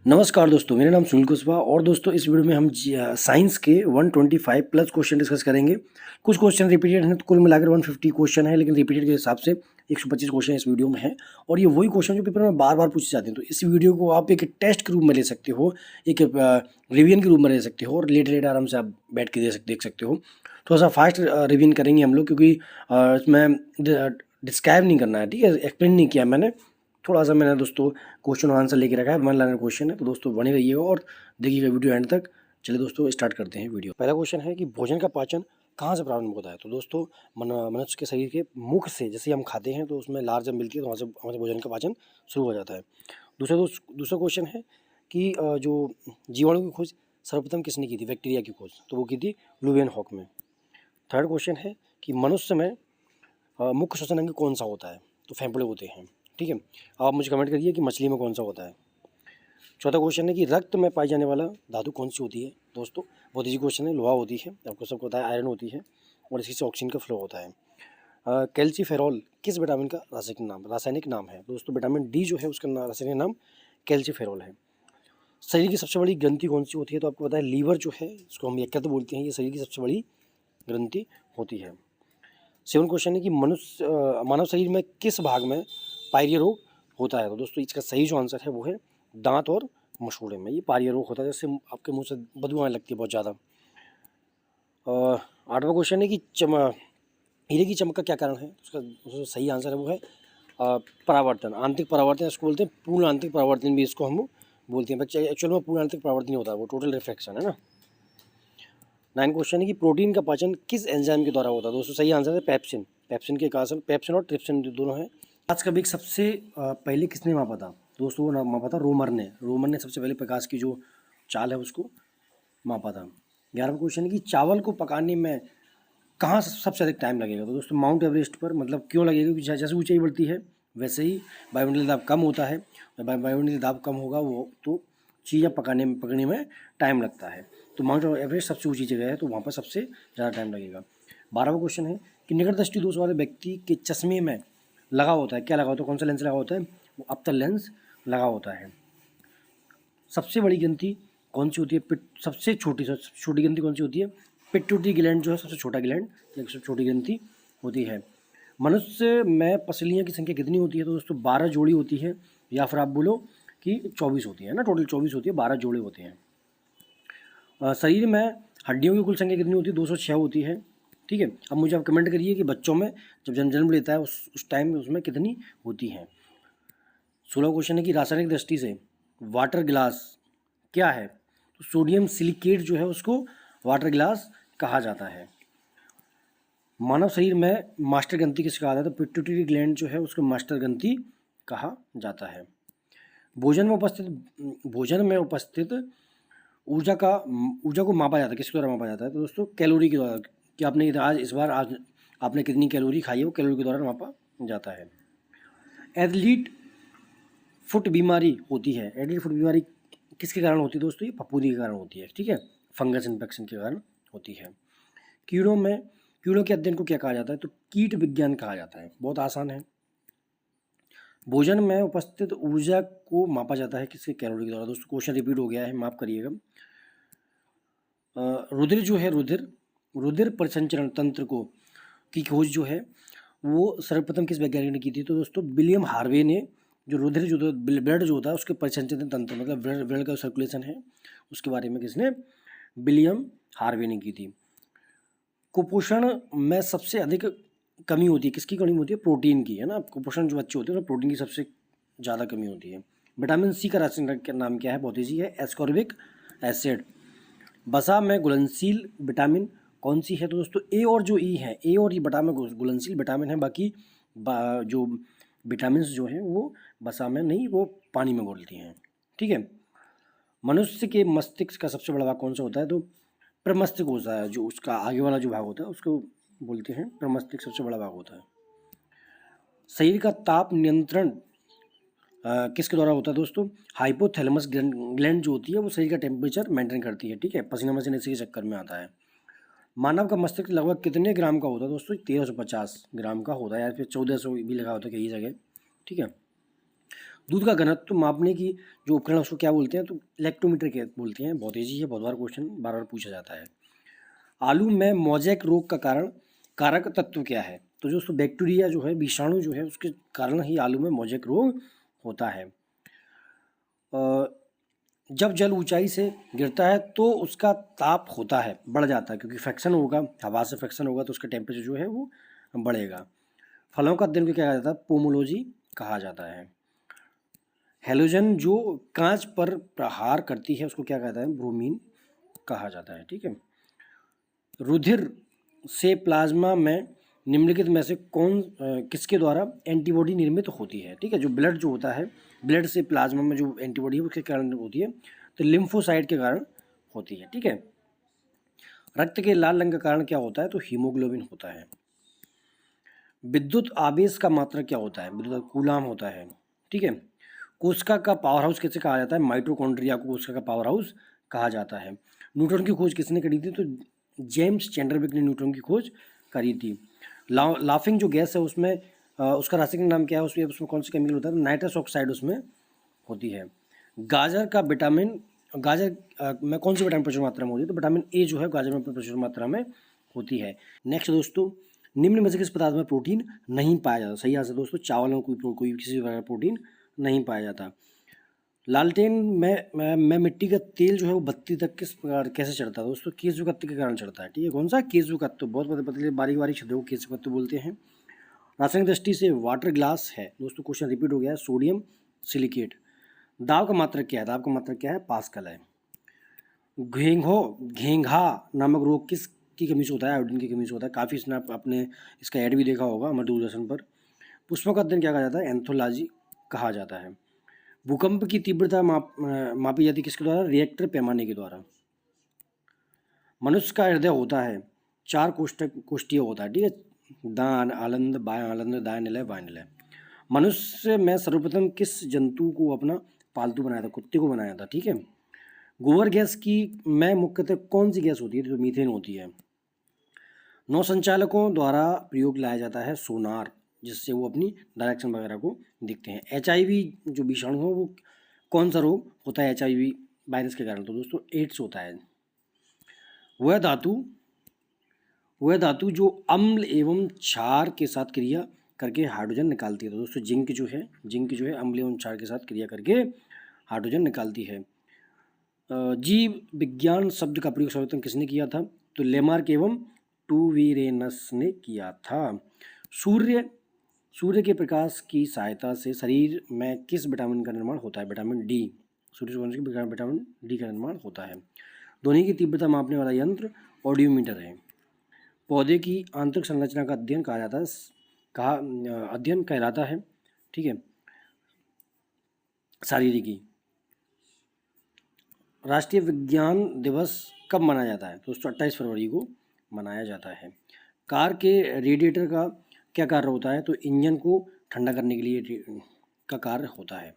नमस्कार दोस्तों, मेरा नाम सुनील कुशवाहा और दोस्तों इस वीडियो में हम साइंस के 125 प्लस क्वेश्चन डिस्कस करेंगे। कुछ क्वेश्चन रिपीटेड हैं तो कुल मिलाकर 150 क्वेश्चन है, लेकिन रिपीटेड के हिसाब से 125 क्वेश्चन इस वीडियो में है और ये वही क्वेश्चन जो पेपर में बार बार पूछे जाते हैं। तो इस वीडियो को आप एक टेस्ट के रूप में ले सकते हो, एक रिवीजन के रूप में ले सकते हो और लेट आराम से आप बैठ के देख सकते हो। थोड़ा सा फास्ट रिवीजन करेंगे हम लोग, क्योंकि इसमें डिस्क्राइब नहीं करना है, ठीक है, एक्सप्लेन नहीं किया मैंने। थोड़ा सा मैंने दोस्तों क्वेश्चन और आंसर लेके रखा है, 1 लाइनर क्वेश्चन है, तो दोस्तों बने रहिएगा और देखिएगा वीडियो एंड तक। चलिए दोस्तों स्टार्ट करते हैं वीडियो। पहला क्वेश्चन है कि भोजन का पाचन कहाँ से प्रारंभ होता है। तो दोस्तों मनुष्य के शरीर के मुख से, जैसे हम खाते हैं तो उसमें लार जब मिलती है तो वहाँ से हमारे भोजन का पाचन शुरू हो जाता है। दूसरा क्वेश्चन है कि जो जीवाणु की खोज सर्वप्रथम किसने की थी, बैक्टीरिया की खोज, तो वो की थी लुवेनहॉक में। थर्ड क्वेश्चन है कि मनुष्य में मुख्य श्वसन अंग कौन सा होता है, तो फेफड़े होते हैं, ठीक है। अब आप मुझे कमेंट करिए कि मछली में कौन सा होता है। चौथा क्वेश्चन है कि रक्त में पाई जाने वाला धातु कौन सी होती है। दोस्तों बहुत इजी क्वेश्चन है, लोहा होती है, आपको सबको पता है, आयरन होती है और इसी से ऑक्सीजन का फ्लो होता है। कैल्सीफेरॉल किस विटामिन का रासायनिक नाम है। दोस्तों विटामिन डी जो है उसका रासायनिक नाम कैल्सीफेरॉल है। शरीर की सबसे बड़ी ग्रंथि कौन सी होती है, तो आपको पता है लीवर जो है, इसको हम यकृत बोलते हैं, ये शरीर की सबसे बड़ी ग्रंथि होती है। 7 क्वेश्चन है कि मानव शरीर में किस भाग में पायरिया रोग होता है। तो दोस्तों इसका सही जो आंसर है वो है दांत और मसूड़े में, ये पायरिया रोग होता है, जैसे आपके मुंह से बदबू आने लगती है बहुत ज़्यादा। 8वां क्वेश्चन है कि हीरे की चमक का क्या कारण है। उसका सही आंसर है वो है परावर्तन, आंतरिक परावर्तन इसको बोलते हैं, पूर्ण आंतरिक परावर्तन भी इसको हम बोलते हैं। एक्चुअल में पूर्ण आंतरिक परावर्तन नहीं होता, वो टोटल रिफ्रैक्शन है ना। 9 क्वेश्चन है कि प्रोटीन का पाचन किस एंजाइम के द्वारा होता है। दोस्तों सही आंसर है पेप्सिन। पेप्सिन के कारण, पेप्सिन और ट्रिप्सिन दोनों हैं। आज का वेग सबसे पहले किसने मापा था। दोस्तों वो मापा था रोमर ने सबसे पहले प्रकाश की जो चाल है उसको मापा था। 11वां क्वेश्चन है कि चावल को पकाने में कहाँ सबसे अधिक टाइम लगेगा। तो दोस्तों माउंट एवरेस्ट पर, मतलब क्यों लगेगा, क्योंकि जैसे ऊंचाई बढ़ती है वैसे ही वायुमंडलीय दाब कम होता है, वायुमंडलीय दाब कम होगा वो तो चीज़ें पकड़ने में टाइम लगता है। तो माउंट एवरेस्ट सबसे ऊंची जगह है, तो वहाँ पर सबसे ज़्यादा टाइम लगेगा। 12वां क्वेश्चन है कि निकट दृष्टि दोष वाले व्यक्ति के चश्मे में लगा होता है, क्या लगा होता है, कौन सा लेंस लगा होता है, वो अप्तल लेंस लगा होता है। सबसे बड़ी ग्रंथि कौन सी होती है, सबसे छोटी ग्रंथि कौन सी होती है, पिट्यूटरी ग्लैंड जो है सबसे छोटा ग्लैंड, सबसे छोटी ग्रंथि होती है। मनुष्य में पसलियों की संख्या कितनी होती है। तो दोस्तों 12 जोड़ी होती है, या फिर आप बोलो कि 24 होती है ना, टोटल 24 होती है, 12 जोड़े होते हैं। शरीर में हड्डियों की कुल संख्या कितनी होती है, 206 होती है, ठीक है। अब मुझे आप कमेंट करिए कि बच्चों में जब जन्म लेता है उस टाइम में उसमें कितनी होती हैं। 16 क्वेश्चन है कि रासायनिक दृष्टि से वाटर ग्लास क्या है। तो सोडियम सिलिकेट जो है उसको वाटर ग्लास कहा जाता है। मानव शरीर में मास्टर ग्रंथि किसे कहा जाता है। तो पिट्यूटरी ग्लैंड जो है उसको मास्टर ग्रंथि कहा जाता है। भोजन में उपस्थित ऊर्जा को मापा जाता है, किसके द्वारा मापा जाता है। तो दोस्तों कैलोरी के द्वारा, कि आपने आज आपने कितनी कैलोरी खाई है, वो कैलोरी के द्वारा मापा जाता है। एथलीट फुट बीमारी होती है, एथलीट फुट बीमारी किसके कारण होती है। दोस्तों ये फफूंदी के कारण होती है, ठीक है, फंगस इन्फेक्शन के कारण होती है। कीड़ों के अध्ययन को क्या कहा जाता है। तो कीट विज्ञान कहा जाता है, बहुत आसान है। भोजन में उपस्थित ऊर्जा को मापा जाता है किसके, कैलोरी के द्वारा। दोस्तों क्वेश्चन रिपीट हो गया है, माफ करिएगा। रुधिर जो है, रुधिर परिसंचरण तंत्र की खोज जो है वो सर्वप्रथम किस वैज्ञानिक ने की थी। तो दोस्तों विलियम हार्वे ने, जो रुधिर जो ब्लड जो होता है उसके परिसंचरण तंत्र, मतलब ब्लड का सर्कुलेशन है, उसके बारे में किसने, विलियम हार्वे ने की थी। कुपोषण में सबसे अधिक कमी होती है, किसकी कमी होती है, प्रोटीन की, है ना। कुपोषण जो बच्चे होते हैं तो प्रोटीन की सबसे ज़्यादा कमी होती है। विटामिन सी का रासायनिक नाम क्या है, बहुत ईजी है, एस्कॉर्बिक एसिड। वसा में घुलनशील विटामिन कौन सी है। तो दोस्तों ए और जो ई है, ए और ई वसा में घुलनशील विटामिन है, बाकी जो विटामिन जो हैं वो वसा में नहीं, वो पानी में घुलती हैं, ठीक है। मनुष्य के मस्तिष्क का सबसे बड़ा भाग कौन सा होता है। तो प्रमस्तिष्क होता है, जो उसका आगे वाला जो भाग होता है उसको बोलते हैं प्रमस्तिष्क, सबसे बड़ा भाग होता है। शरीर का ताप नियंत्रण किसके द्वारा होता है। दोस्तों हाइपोथैलेमस ग्लैंड जो होती है वो शरीर का टेम्परेचर मेंटेन करती है, ठीक है, पसीना मसीने इसी के चक्कर में आता है। मानव का मस्तिष्क लगभग कितने ग्राम का होता है। दोस्तों 1350 ग्राम का होता है, या फिर 1400 भी लगा होता है कई जगह, ठीक है। दूध का घनत्व मापने की जो उपकरण है उसको क्या बोलते हैं, तो इलेक्ट्रोमीटर के बोलते हैं। बहुत ईजी है, बहुत बार क्वेश्चन बार बार पूछा जाता है। आलू में मोज़ेक रोग का कारक तत्व क्या है, तो दोस्तों बैक्टीरिया जो है, विषाणु जो है, उसके कारण ही आलू में मोज़ेक रोग होता है। जब जल ऊंचाई से गिरता है तो उसका ताप होता है, बढ़ जाता है, क्योंकि फ्रैक्शन होगा, हवा से फ्रैक्शन होगा तो उसका टेम्परेचर जो है वो बढ़ेगा। फलों का अध्ययन को क्या कहा जाता है, पोमोलॉजी कहा जाता है। हेलोजन जो कांच पर प्रहार करती है उसको क्या कहता है, ब्रोमीन कहा जाता है। ठीक है। रुधिर से प्लाज्मा में निम्नलिखित में से किसके द्वारा एंटीबॉडी निर्मित होती है। ठीक है, जो ब्लड जो होता है, ब्लड से प्लाज्मा में जो एंटीबॉडी है उसके कारण होती है, तो लिम्फोसाइट के कारण होती है। ठीक है। रक्त के लाल रंग का कारण क्या होता है, तो हीमोग्लोबिन होता है। विद्युत आवेश का मात्रक क्या होता है, विद्युत कूलाम होता है। ठीक है। कोशिका का पावर हाउस किसे कहा जाता है, माइटोकॉन्ड्रिया को कोशिका का पावर हाउस कहा जाता है। न्यूट्रॉन की खोज किसने करी थी, तो जेम्स चैंडरविक ने न्यूट्रॉन की खोज करी थी। लाफिंग जो गैस है उसमें उसका रासायनिक नाम क्या है, उसमें कौन सा केमिकल होता है, तो नाइट्रस ऑक्साइड उसमें होती है। गाजर में कौन सी विटामिन प्रचुर मात्रा में होती है, तो विटामिन ए जो है गाजर में प्रचुर मात्रा में होती है। नेक्स्ट दोस्तों, निम्न में से किस पदार्थ में प्रोटीन नहीं पाया जाता। सही आंसर दोस्तों, चावल में कोई किसी प्रकार का प्रोटीन नहीं पाया जाता। लालटेन में मिट्टी का तेल जो है वो बत्ती तक किस प्रकार कैसे चढ़ता है, दोस्तों केंचुकत्व के कारण चढ़ता है। ठीक है, कौन सा, केंचुकत्व। बहुत पतले पतले बारीक बारीक शब्दों को केंचुकत्व बोलते हैं। रासायनिक दृष्टि से वाटर ग्लास है, दोस्तों क्वेश्चन रिपीट हो गया है, सोडियम सिलिकेट। दाब का मात्रक क्या है, दाब का मात्रक क्या है, पास्कल है। घेंघा नामक रोग किस की कमी से होता है, आयोडीन की कमी से होता है। काफ़ी इसने आपने इसका ऐड भी देखा होगा हमारे दूरदर्शन पर। पुष्पों का अध्ययन क्या कहा जाता है, एंथोलॉजी कहा जाता है। भूकंप की तीव्रता मापी जाती है किसके द्वारा, रिएक्टर पैमाने के द्वारा। मनुष्य का हृदय होता है 4 कोष्ठीय होता है। ठीक है, दान आलंद, बाएं आलंद, दाएं निलय, बाएं निलय। मनुष्य में सर्वप्रथम किस जंतु को अपना पालतू बनाया था, कुत्ते को बनाया था। ठीक है। गोबर गैस की में मुख्यतः कौन सी गैस होती है, तो मीथेन होती है। नौ संचालकों द्वारा प्रयोग लाया जाता है सोनार, जिससे वो अपनी डायरेक्शन वगैरह को देखते हैं। HIV जो विषाणु है वो कौन सा रोग होता है, HIV वायरस के कारण, तो दोस्तों एड्स होता है। वह धातु जो अम्ल एवं क्षार के साथ क्रिया करके हाइड्रोजन निकालती है, तो दोस्तों जिंक जो है अम्ल एवं क्षार के साथ क्रिया करके हाइड्रोजन निकालती है। जीव विज्ञान शब्द का प्रयोग सर्वप्रथम किसने किया था, तो लेमार्क एवं टूवीरेनस ने किया था। सूर्य के प्रकाश की सहायता से शरीर में किस विटामिन का निर्माण होता है, विटामिन डी। सूर्य से विटामिन डी का निर्माण होता है। ध्वनि की तीव्रता मापने वाला यंत्र ऑडियोमीटर है। पौधे की आंतरिक संरचना का अध्ययन कहा जाता है, अध्ययन कहलाता है। ठीक है, शारीरिकी। राष्ट्रीय विज्ञान दिवस कब मनाया जाता है, दोस्तों 28 फरवरी को मनाया जाता है। कार के रेडिएटर का क्या कार्य होता है, तो इंजन को ठंडा करने के लिए का कार्य होता है।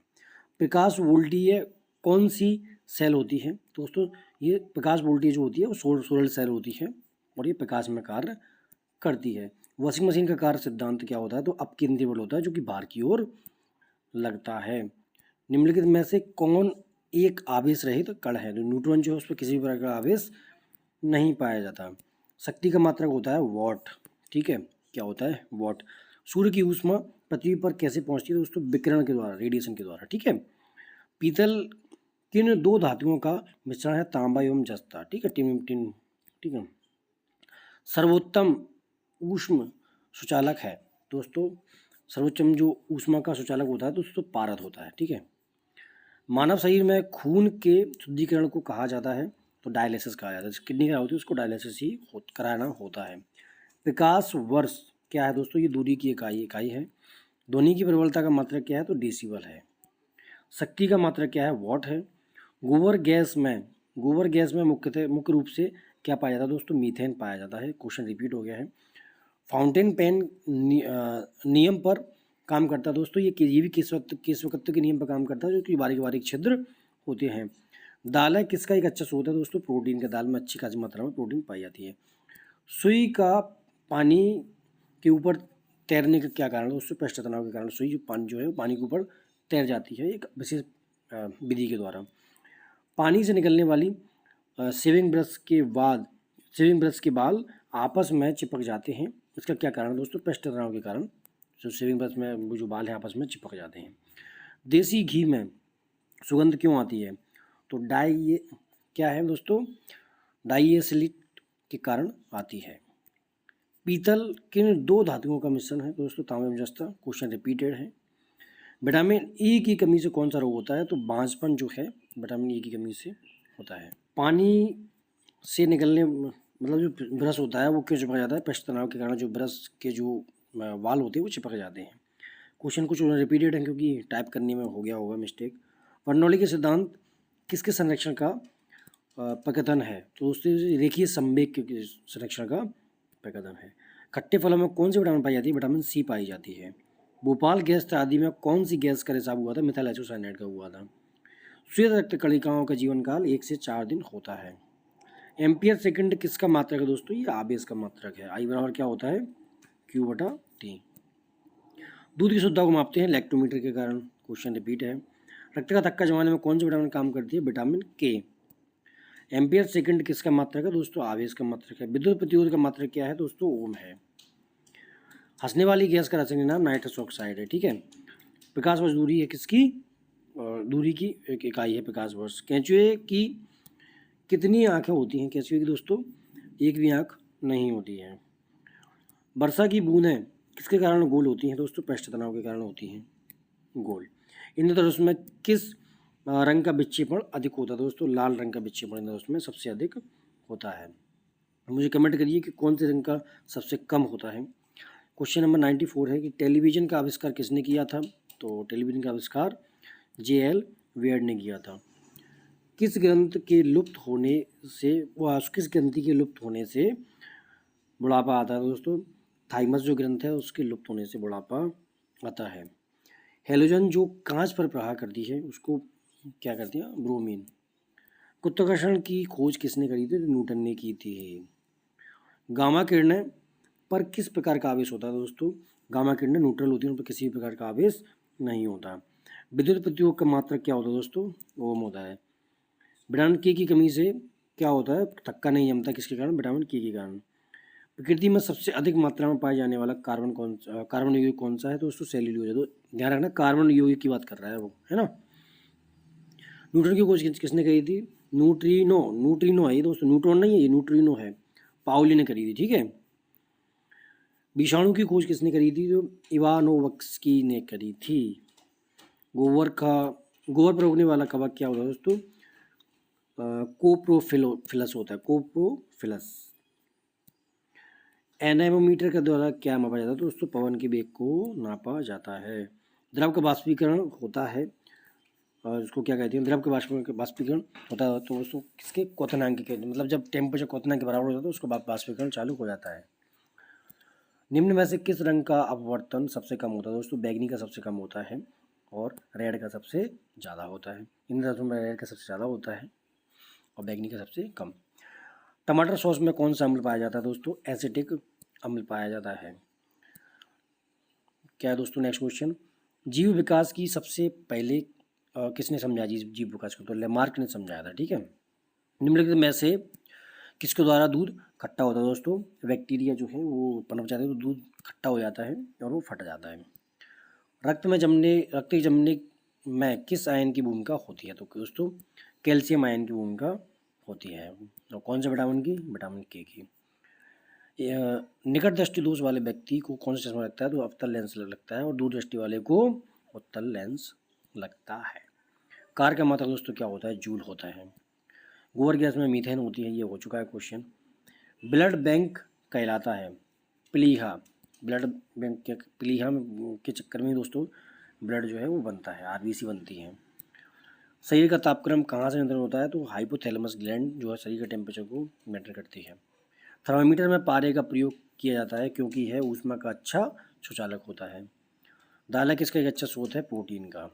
प्रकाश वोल्टीय कौन सी सेल होती है, दोस्तों ये प्रकाश वोल्टीय जो होती है वो सोलर सेल होती है और ये प्रकाश में कार्य करती है। वॉशिंग मशीन का कार्य सिद्धांत क्या होता है, तो अपकेंद्रीय बल होता है जो कि बाहर की ओर लगता है। निम्नलिखित में से कौन एक आवेश रहित कण है, तो न्यूट्रॉन जो है उस पर किसी भी प्रकार का आवेश नहीं पाया जाता। शक्ति का मात्रक होता है वॉट। ठीक है, क्या होता है, वॉट। सूर्य की ऊष्मा पृथ्वी पर कैसे पहुंचती है, दोस्तों विकिरण के द्वारा, रेडिएशन के द्वारा। ठीक है। पीतल किन 2 धातुओं का मिश्रण है, तांबा एवं जस्ता। ठीक है, टिन। ठीक है। सर्वोत्तम ऊष्म सुचालक है, दोस्तों सर्वोच्चम जो ऊष्मा का सुचालक होता है दोस्तों पारद होता है। ठीक है। मानव शरीर में खून के शुद्धिकरण को कहा जाता है, तो डायलिसिस कहा जाता है। किडनी खराब होती है उसको डायलिसिस ही कराना होता है। प्रकाश वर्ष क्या है, दोस्तों ये दूरी की इकाई है। ध्वनि की प्रबलता का मात्रक क्या है, तो डेसिबल है। शक्ति का मात्रक क्या है, वॉट है। गोबर गैस में मुख्य रूप से क्या पाया जाता है, दोस्तों मीथेन पाया जाता है। क्वेश्चन रिपीट हो गया है। फाउंटेन पेन नियम पर काम करता है, दोस्तों ये भी केशवकत्व के नियम पर काम करता है, जो कि बारीक बारीक छिद्र होते हैं। दाल है किसका एक अच्छा स्रोत है, दोस्तों प्रोटीन का। दाल में अच्छी खासी मात्रा में प्रोटीन पाई जाती है। सुई का पानी के ऊपर तैरने का क्या कारण है, दोस्तों पृष्ठ तनाव के कारण सुई जो पानी जो है वो पानी के ऊपर तैर जाती है एक विशेष विधि के द्वारा। पानी से निकलने वाली शेविंग ब्रश के बाल आपस में चिपक जाते हैं, इसका क्या कारण है दोस्तों? पेस्ट तनाव के कारण जो शेविंग ब्रश में वो जो बाल हैं आपस में चिपक जाते हैं। देसी घी में सुगंध क्यों आती है? तो क्या है दोस्तों? डाइएसिलिक के कारण आती है। पीतल किन दो धातुओं का मिश्रण है दोस्तों? तांबा एवं जस्ता। क्वेश्चन रिपीटेड है। विटामिन ई की कमी से कौन सा रोग होता है? तो बांझपन जो है विटामिन ई की कमी से होता है। पानी से निकलने मतलब जो ब्रश होता है वो क्यों चिपक जाता है? पेस्ट तनाव के कारण जो ब्रश के जो वाल होते हैं वो चिपक जाते हैं। क्वेश्चन कुछ रिपीटेड है क्योंकि टाइप करने में हो गया होगा मिस्टेक। बर्नौली के सिद्धांत किसके संरक्षण का प्रकथन है? तो दोस्तों रेखीय संवेग के संरक्षण का प्रकथन है। खट्टे फलों में कौन सी विटामिन पाई जाती है? विटामिन सी पाई जाती है। भोपाल गैस आदि में कौन सी गैस का रिसाव हुआ था? मिथाइल आइसोसाइनेट का हुआ था। श्वेत रक्त कणिकाओं का जीवन काल 1 से 4 दिन होता है। एम्पियर सेकंड किसका मात्रक है दोस्तों? ये आवेश का मात्रक है। आई बराबर क्या होता है? Q बटा T। दूध की शुद्धता को मापते हैं लैक्टोमीटर के कारण। क्वेश्चन रिपीट है। रक्त का थक्का जमाने में कौन सी विटामिन काम करती है? विटामिन के। एम्पियर सेकंड किसका मात्रक है दोस्तों? आवेश का मात्रक है। विद्युत प्रतिरोध का मात्रक क्या है दोस्तों? ओम है। हंसने वाली गैस का रासायनिक नाम नाइट्रस ऑक्साइड है। ठीक है। प्रकाश वर्ष दूरी है किसकी? दूरी की एक इकाई है प्रकाश वर्ष। केंचुए की कितनी आंखें होती हैं केंचुए की दोस्तों? एक भी आंख नहीं होती है। वर्षा की बूंदें किसके कारण गोल होती हैं दोस्तों? पृष्ठ तनाव के कारण होती हैं गोल। इंद्रधनुष में किस रंग का विक्षेपण अधिक होता है दोस्तों? लाल रंग का विक्षेपण इंद्रधनुष में सबसे अधिक होता है। मुझे कमेंट करिए कि कौन से रंग का सबसे कम होता है। क्वेश्चन नंबर 94 है कि टेलीविज़न का आविष्कार किसने किया था? तो टेलीविज़न का आविष्कार J.L. वेयर ने किया था। किस ग्रंथ के लुप्त होने से किस ग्रंथि के लुप्त होने से बुढ़ापा आता है दोस्तों? थाइमस जो ग्रंथ है उसके लुप्त होने से बुढ़ापा आता है। हेलोजन जो कांच पर प्रहार करती है उसको क्या करती है? ब्रोमीन। गुरुत्वाकर्षण की खोज किसने करी थी? न्यूटन ने की थी। गामा किरणें पर किस प्रकार का आवेश होता है दोस्तों? गामा किरणें न्यूट्रल होती हैं, उन पर किसी भी प्रकार का आवेश नहीं होता। विद्युत प्रतिरोध का मात्रक क्या होता है दोस्तों? ओम होता है। विटामिन के की कमी से क्या होता है? थक्का नहीं जमता, किसके कारण? विटामिन के कारण। प्रकृति में सबसे अधिक मात्रा में पाए जाने वाला कार्बन यौगिक कौन सा है दोस्तों? सेल्यूलोज है। तो ध्यान रखना कार्बन यौगिक की बात कर रहा है वो, है ना। न्यूट्रॉन की खोज किसने करी थी? न्यूट्रिनो है ये दोस्तों, न्यूट्रॉन नहीं है ये, न्यूट्रिनो है। पाउली ने करी थी। ठीक है। विषाणु की खोज किसने करी थी? जो इवानोव्स्की ने करी थी। गोबर पर उगने वाला कवक क्या होता है दोस्तों? कोप्रोफिलस होता है, कोप्रोफिलस। एनेमोमीटर के द्वारा क्या मापा जाता है दोस्तों? पवन के वेग को नापा जाता है। द्रव का बाष्पीकरण होता है और उसको क्या कहते हैं? द्रव के बाष्पीकरण होता है तो दोस्तों किसके? क्वथनांक के, मतलब जब टेम्परेचर क्वथनांक के बराबर हो जाता है तो उसको बाष्पीकरण चालू हो जाता है। निम्न में से किस रंग का अपवर्तन सबसे कम होता है दोस्तों? बैगनी का सबसे कम होता है और रेड का सबसे ज़्यादा होता है। इंद्रधनुष में रेड का सबसे ज़्यादा होता है और बैगनी का सबसे कम। टमाटर सॉस में कौन सा अम्ल पाया जाता है दोस्तों? एसिटिक अम्ल पाया जाता है। क्या है दोस्तों नेक्स्ट क्वेश्चन? जीव विकास की सबसे पहले किसने समझाया जीव विकास को? तो लेमार्क ने समझाया था। ठीक है। निम्नलिखित में से किसके द्वारा दूध खट्टा होता है दोस्तों? बैक्टीरिया जो है वो पनप जाते हैं तो दूध खट्टा हो जाता है और वो फट जाता है। रक्त के जमने में किस आयन की भूमिका होती है? तो दोस्तों कैल्शियम आयन की भूमिका होती है। और कौन से विटामिन की? विटामिन के की। निकट दृष्टि दोष वाले व्यक्ति को कौन सा चश्मा लगता है? तो अवतल लेंस लगता है और दूर दृष्टि वाले को उत्तल लेंस लगता है। कार का मात्रा दोस्तों क्या होता है? जूल होता है। गोबर गैस में मीथेन होती है, ये हो चुका है क्वेश्चन। ब्लड बैंक कहलाता है प्लीहा। ब्लड बैंक के प्लीहा के चक्कर में दोस्तों ब्लड जो है वो बनता है, आरबीसी बनती है। शरीर का तापक्रम कहाँ से नियंत्रण होता है? तो हाइपोथैलेमस ग्लैंड जो है शरीर के टेम्परेचर को मेंटेन करती है। थर्मामीटर में पारे का प्रयोग किया जाता है क्योंकि यह ऊष्मा का अच्छा सुचालक होता है। दाल किसका एक अच्छा स्रोत है? प्रोटीन का।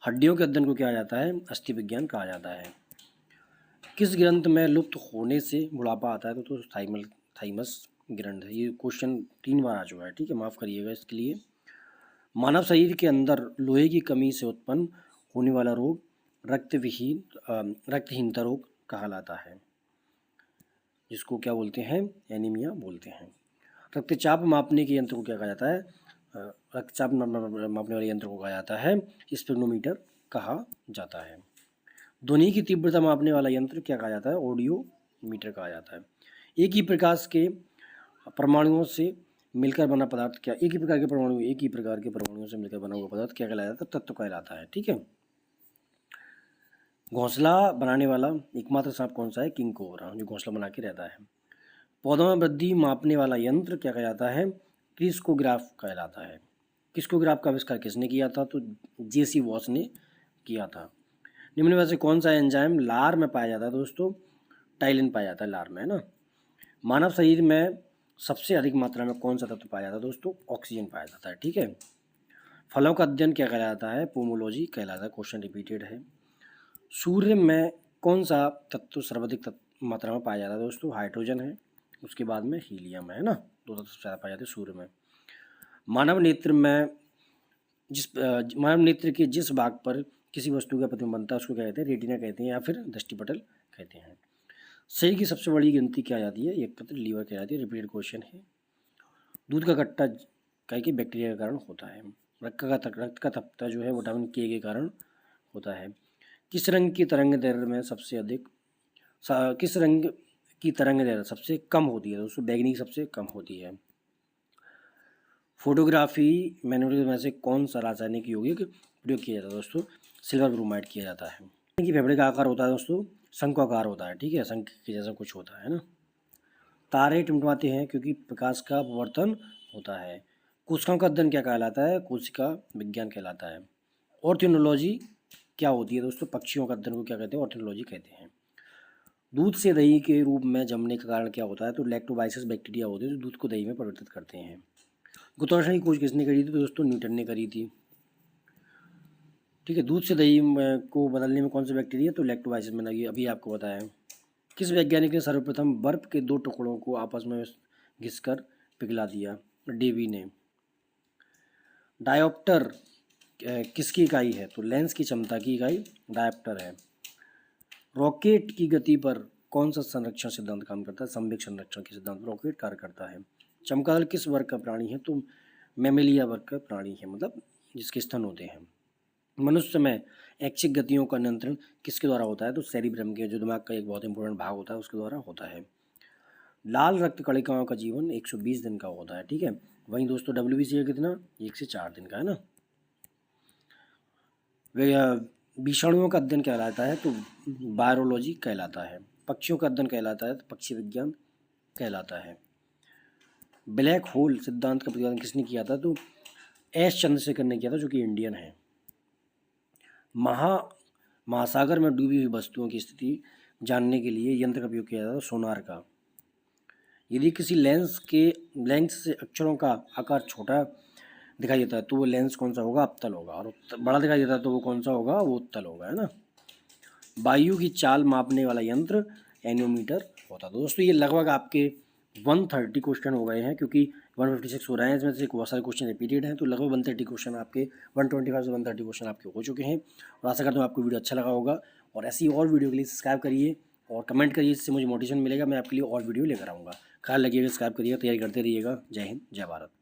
हड्डियों के अध्ययन को क्या जाता है? अस्थि विज्ञान कहा जाता है। किस ग्रंथ में लुप्त होने से बुढ़ापा आता है? तो थाइमस ग्रंथ है। ये क्वेश्चन 3 बार आ चुका है। ठीक है, माफ़ करिएगा इसके लिए। मानव शरीर के अंदर लोहे की कमी से उत्पन्न होने वाला रोग रक्तहीनता रोग कहलाता है, जिसको क्या बोलते हैं, एनीमिया बोलते हैं। रक्तचाप मापने के यंत्र को क्या कहा जाता है, रक्तचाप मापने वाले यंत्र को कहा जाता है स्पेक्ट्रोमीटर कहा जाता है। ध्वनि की तीव्रता मापने वाला यंत्र क्या कहा जाता है, ऑडियोमीटर कहा जाता है। एक ही प्रकाश के परमाणुओं से मिलकर बना पदार्थ क्या, एक ही प्रकार के परमाणुओं से मिलकर बना हुआ पदार्थ क्या कहलाता है, तत्व कहलाता है। ठीक है। घोंसला बनाने वाला एकमात्र सांप कौन सा है, किंग कोबरा, जो घोंसला बना के रहता है। पौधों में वृद्धि मापने वाला यंत्र क्या कहा जाता है, क्रिस्कोग्राफ कहलाता है। क्रिस्कोग्राफ का आविष्कार किसने किया था, तो जेसी वॉस ने किया था। निम्न में से कौन सा एंजाइम लार में पाया जाता है दोस्तों, टाइलिन पाया जाता है लार में, है ना। मानव शरीर में सबसे अधिक मात्रा में कौन सा तत्व पाया जाता है दोस्तों, ऑक्सीजन पाया जाता है। ठीक है। फलों का अध्ययन क्या कहलाता है, पोमोलॉजी कहलाता है। क्वेश्चन रिपीटेड है। सूर्य में कौन सा तत्व सर्वाधिक मात्रा में पाया जाता है दोस्तों, हाइड्रोजन है, उसके बाद में हीलियम है ना, दो तत्व ज़्यादा पाए जाते हैं सूर्य में। मानव नेत्र के जिस भाग पर किसी वस्तु का प्रतिबिंब बनता है उसको क्या कहते हैं, रेटिना कहते हैं या फिर दृष्टिपटल कहते हैं। शरीर की सबसे बड़ी ग्रंथि क्या जाती है, एक पत्र लीवर कहलाती है। रिपीटेड क्वेश्चन है। दूध का कट्टा कई के बैक्टीरिया के कारण होता है। रक्त का थपथा जो है विटामिन के कारण होता है। किस रंग की तरंग दैर्ध्य में सबसे अधिक किस रंग की तरंग दैर्ध्य सबसे कम होती है दोस्तों, बैगनी की सबसे कम होती है। फोटोग्राफी मैनुअल में से कौन सा रासायनिक यौगिक प्रयोग किया जाता है दोस्तों, सिल्वर ब्रोमाइड किया जाता है। की फेफड़े का आकार होता है दोस्तों, शंक्वाकार होता है। ठीक है, शंख के जैसा कुछ होता है ना। तारे टिमटिमाते हैं क्योंकि प्रकाश का अपवर्तन होता है। कोशिकाओं का अध्ययन क्या कहलाता है, कोशिका विज्ञान कहलाता है। ऑर्थियोलॉजी क्या होती है दोस्तों, पक्षियों का अध्ययन को क्या कहते हैं, ऑर्थियोलॉजी कहते हैं। दूध से दही के रूप में जमने का कारण क्या होता है, तो लैक्टोबाइसिस बैक्टीरिया होते हैं जो दूध को दही में परिवर्तित करते हैं। गुरुत्वाकर्षण की खोज किसने करी थी, तो दोस्तों न्यूटन ने करी थी। ठीक है। दूध से दही को बदलने में कौन सा बैक्टीरिया, तो लैक्टोबाइसिस, मैंने अभी आपको बताया। किस वैज्ञानिक ने सर्वप्रथम बर्फ के दो टुकड़ों को आपस में घिसकर पिघला दिया, डेवी ने। डायोप्टर किसकी इकाई है, तो लेंस की क्षमता की इकाई डायोप्टर है। रॉकेट की गति पर कौन सा संरक्षण सिद्धांत काम करता है, संवेग संरक्षण के सिद्धांत पर रॉकेट कार्य करता है। चमगादड़ किस वर्ग का प्राणी है, तो मैमेलिया वर्ग का प्राणी है, मतलब जिसके स्तन होते हैं। मनुष्य में ऐच्छिक गतियों का नियंत्रण किसके द्वारा होता है, तो सेरिब्रम के, जो दिमाग का एक बहुत इंपॉर्टेंट भाग होता है, उसके द्वारा होता है। लाल रक्त कणिकाओं का जीवन 120 दिन का होता है। ठीक है। वहीं दोस्तों WBC का कितना, 1 से 4 दिन का, है ना। विषाणुओं का अध्ययन कहलाता है, तो वायरोलॉजी कहलाता है। पक्षियों का अध्ययन कहलाता है, तो पक्षी विज्ञान कहलाता है। ब्लैक होल सिद्धांत का प्रतिपादन किसने किया था, तो एस चंद्रशेखर ने किया था, जो कि इंडियन है। महासागर में डूबी हुई वस्तुओं की स्थिति जानने के लिए यंत्र का उपयोग किया जाता है, सोनार का। यदि किसी लेंस से अक्षरों का आकार छोटा दिखाई देता है तो वो लेंस कौन सा होगा, अवतल होगा, और बड़ा दिखाई देता है तो वो कौन सा होगा, वो उत्तल होगा, है ना। वायु की चाल मापने वाला यंत्र एनियोमीटर होता है। दोस्तों ये लगभग आपके 130 क्वेश्चन हो गए हैं, क्योंकि 156 हो रहे हैं, इसमें से बहुत सारे क्वेश्चन रिपीटेड हैं, तो लगभग 130 क्वेश्चन आपके 125 से 130 क्वेश्चन आपके हो चुके हैं। और आशा करता हूँ आपको वीडियो अच्छा लगा होगा, और ऐसी और वीडियो के लिए सब्सक्राइब करिए और कमेंट करिए, इससे मुझे मोटिवेशन मिलेगा, मैं आपके लिए और वीडियो लेकर आऊँगा। ख्याल रखिएगा, सब्सक्राइब करिएगा, तैयारी करते रहिएगा। जय हिंद, जय भारत।